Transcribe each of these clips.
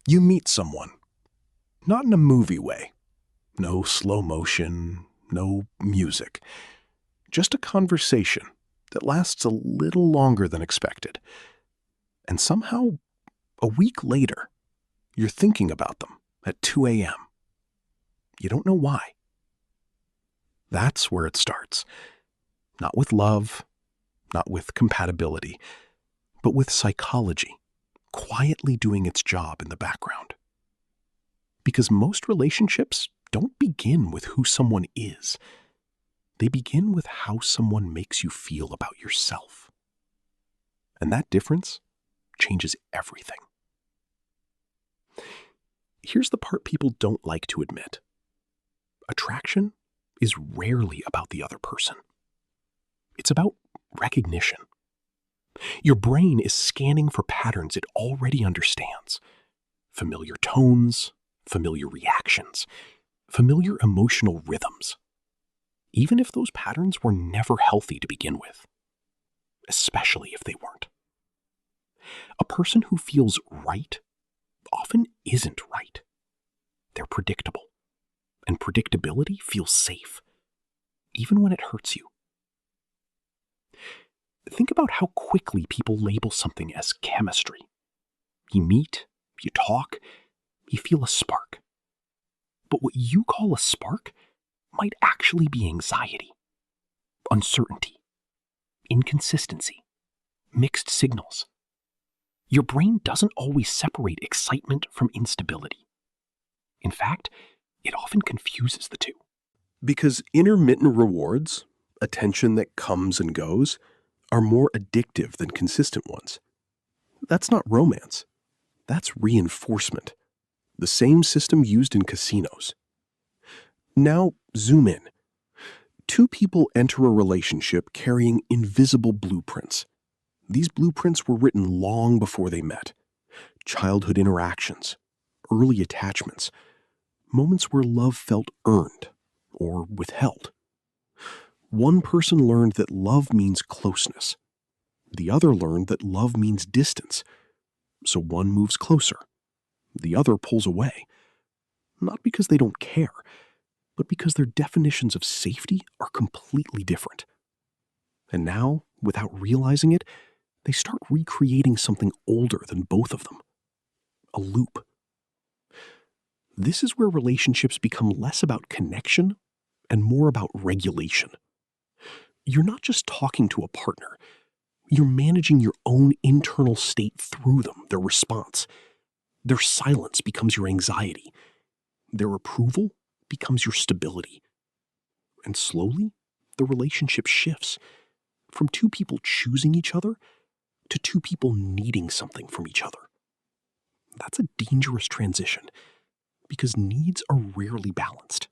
You meet someone, not in a movie way. No slow motion, no music. Just a conversation that lasts a little longer than expected. And somehow, a week later, you're thinking about them at 2 a.m. You don't know why. That's where it starts. Not with love, not with compatibility, but with psychology, quietly doing its job in the background. Because most relationships don't begin with who someone is. They begin with how someone makes you feel about yourself. And that difference changes everything. Here's the part people don't like to admit. Attraction is rarely about the other person. It's about recognition. Your brain is scanning for patterns it already understands. Familiar tones, familiar reactions, familiar emotional rhythms. Even if those patterns were never healthy to begin with. Especially if they weren't. A person who feels right often isn't right. They're predictable. And predictability feels safe, even when it hurts you. Think about how quickly people label something as chemistry. You meet, you talk, you feel a spark. But what you call a spark might actually be anxiety, uncertainty, inconsistency, mixed signals. Your brain doesn't always separate excitement from instability. In fact, it often confuses the two. Because intermittent rewards, attention that comes and goes, are more addictive than consistent ones. That's not romance. That's reinforcement. The same system used in casinos. Now, zoom in. Two people enter a relationship carrying invisible blueprints. These blueprints were written long before they met. Childhood interactions, early attachments, moments where love felt earned or withheld. One person learned that love means closeness. The other learned that love means distance. So one moves closer. The other pulls away. Not because they don't care, but because their definitions of safety are completely different. And now, without realizing it, they start recreating something older than both of them. A loop. This is where relationships become less about connection and more about regulation. You're not just talking to a partner. You're managing your own internal state through them, their response. Their silence becomes your anxiety. Their approval becomes your stability. And slowly, the relationship shifts from two people choosing each other to two people needing something from each other. That's a dangerous transition because needs are rarely balanced.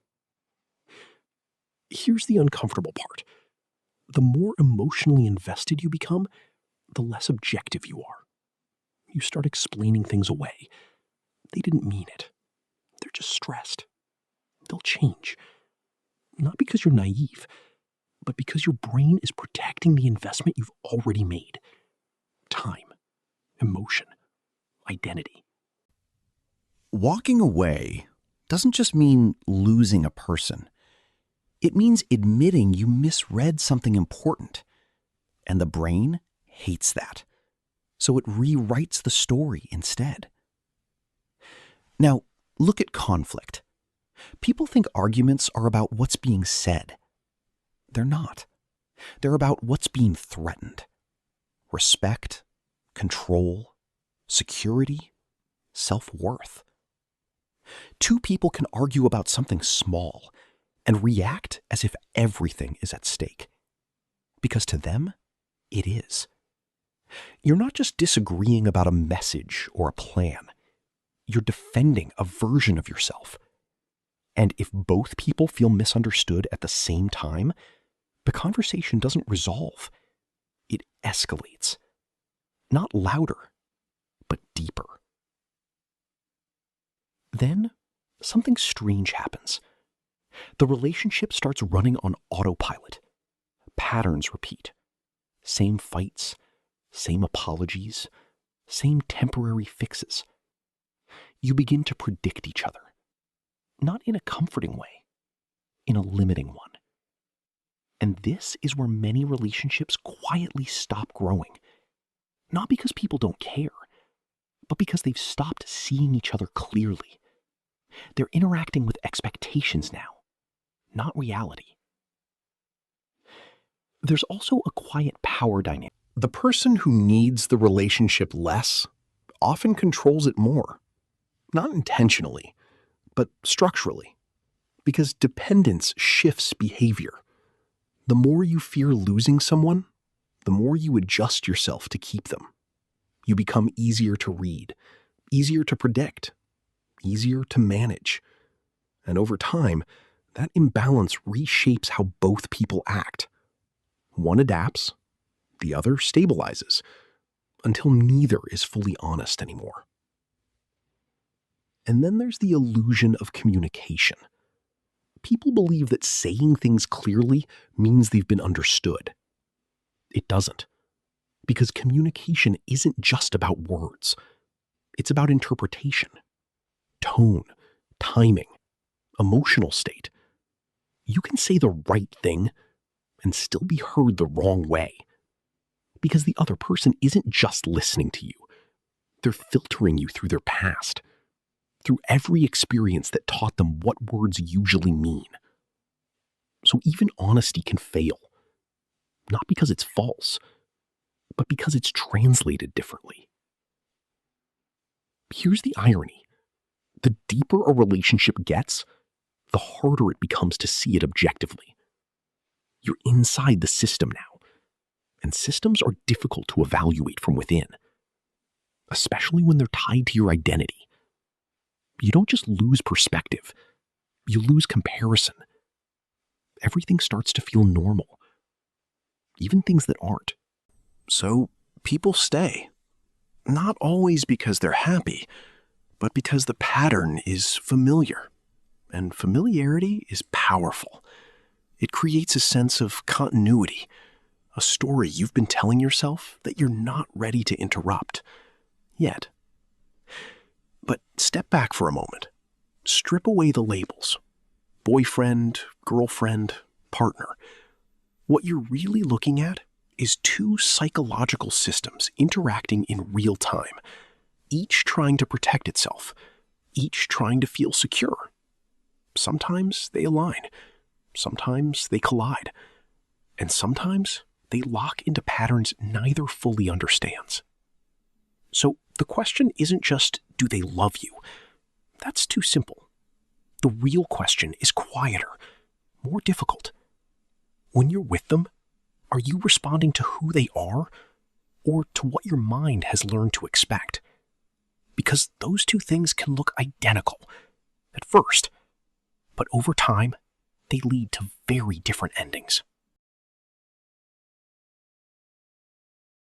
Here's the uncomfortable part. The more emotionally invested you become, the less objective you are. You start explaining things away. They didn't mean it. They're just stressed. They'll change. Not because you're naive, but because your brain is protecting the investment you've already made. Time, emotion, identity. Walking away doesn't just mean losing a person. It means admitting you misread something important. And the brain hates that. So it rewrites the story instead. Now, look at conflict. People think arguments are about what's being said. They're not. They're about what's being threatened. Respect, control, security, self-worth. Two people can argue about something small and react as if everything is at stake. Because to them, it is. You're not just disagreeing about a message or a plan. You're defending a version of yourself. And if both people feel misunderstood at the same time, the conversation doesn't resolve. It escalates. Not louder, but deeper. Then, something strange happens. The relationship starts running on autopilot. Patterns repeat. Same fights, same apologies, same temporary fixes. You begin to predict each other, not in a comforting way, in a limiting one. And this is where many relationships quietly stop growing, not because people don't care, but because they've stopped seeing each other clearly. They're interacting with expectations now, not reality. There's also a quiet power dynamic. The person who needs the relationship less often controls it more. Not intentionally, but structurally. Because dependence shifts behavior. The more you fear losing someone, the more you adjust yourself to keep them. You become easier to read, easier to predict, easier to manage. And over time, that imbalance reshapes how both people act. One adapts, the other stabilizes, until neither is fully honest anymore. And then there's the illusion of communication. People believe that saying things clearly means they've been understood. It doesn't. Because communication isn't just about words. It's about interpretation, tone, timing, emotional state. You can say the right thing and still be heard the wrong way. Because the other person isn't just listening to you. They're filtering you through their past, through every experience that taught them what words usually mean. So even honesty can fail, not because it's false, but because it's translated differently. Here's the irony. The deeper a relationship gets, the harder it becomes to see it objectively. You're inside the system now, and systems are difficult to evaluate from within, especially when they're tied to your identity. You don't just lose perspective, you lose comparison. Everything starts to feel normal, even things that aren't. So people stay. Not always because they're happy, but because the pattern is familiar. And familiarity is powerful. It creates a sense of continuity, a story you've been telling yourself that you're not ready to interrupt yet. But step back for a moment. Strip away the labels. Boyfriend, girlfriend, partner. What you're really looking at is two psychological systems interacting in real time, each trying to protect itself, each trying to feel secure. Sometimes they align, sometimes they collide, and sometimes they lock into patterns neither fully understands. So the question isn't just, do they love you? That's too simple. The real question is quieter, more difficult. When you're with them, are you responding to who they are or to what your mind has learned to expect? Because those two things can look identical at first, but over time, they lead to very different endings.